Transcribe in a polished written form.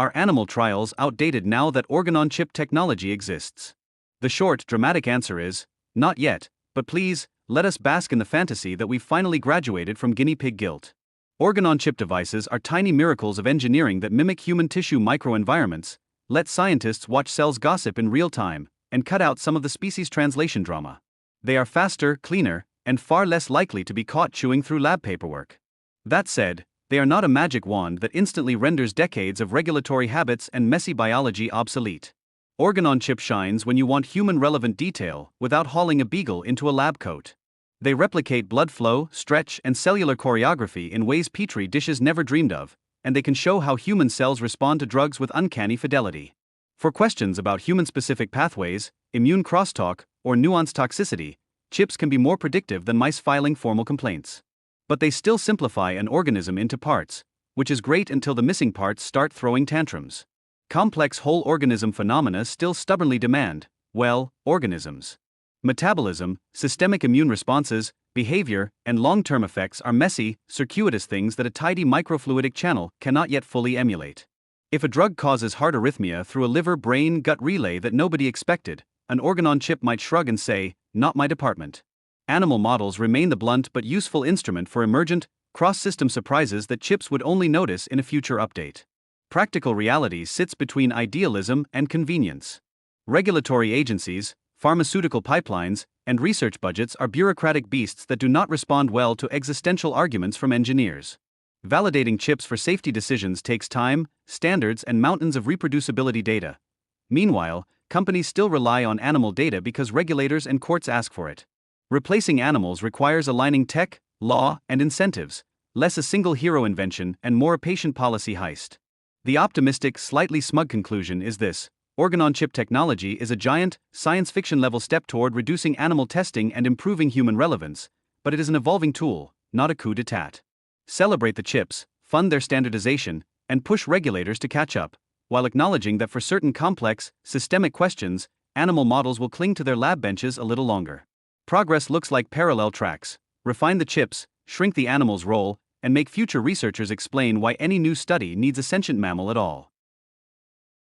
Are animal trials outdated now that organ-on-chip technology exists? The short, dramatic answer is, not yet, but please, let us bask in the fantasy that we've finally graduated from guinea pig guilt. Organ-on-chip devices are tiny miracles of engineering that mimic human tissue microenvironments, let scientists watch cells gossip in real time, and cut out some of the species translation drama. They are faster, cleaner, and far less likely to be caught chewing through lab paperwork. That said, they are not a magic wand that instantly renders decades of regulatory habits and messy biology obsolete. Organ-on-chip shines when you want human-relevant detail without hauling a beagle into a lab coat. They replicate blood flow, stretch, and cellular choreography in ways petri dishes never dreamed of, and they can show how human cells respond to drugs with uncanny fidelity. For questions about human-specific pathways, immune crosstalk, or nuanced toxicity, chips can be more predictive than mice filing formal complaints. But they still simplify an organism into parts, which is great until the missing parts start throwing tantrums. Complex whole organism phenomena still stubbornly demand, well, organisms. Metabolism, systemic immune responses, behavior, and long-term effects are messy, circuitous things that a tidy microfluidic channel cannot yet fully emulate. If a drug causes heart arrhythmia through a liver-brain-gut relay that nobody expected, an organ-on-chip might shrug and say, "Not my department." Animal models remain the blunt but useful instrument for emergent, cross-system surprises that chips would only notice in a future update. Practical reality sits between idealism and convenience. Regulatory agencies, pharmaceutical pipelines, and research budgets are bureaucratic beasts that do not respond well to existential arguments from engineers. Validating chips for safety decisions takes time, standards, and mountains of reproducibility data. Meanwhile, companies still rely on animal data because regulators and courts ask for it. Replacing animals requires aligning tech, law, and incentives, less a single hero invention and more a patient policy heist. The optimistic, slightly smug conclusion is this: organ-on-chip technology is a giant, science fiction-level step toward reducing animal testing and improving human relevance, but it is an evolving tool, not a coup d'etat. Celebrate the chips, fund their standardization, and push regulators to catch up, while acknowledging that for certain complex, systemic questions, animal models will cling to their lab benches a little longer. Progress looks like parallel tracks: refine the chips, shrink the animal's role, and make future researchers explain why any new study needs a sentient mammal at all.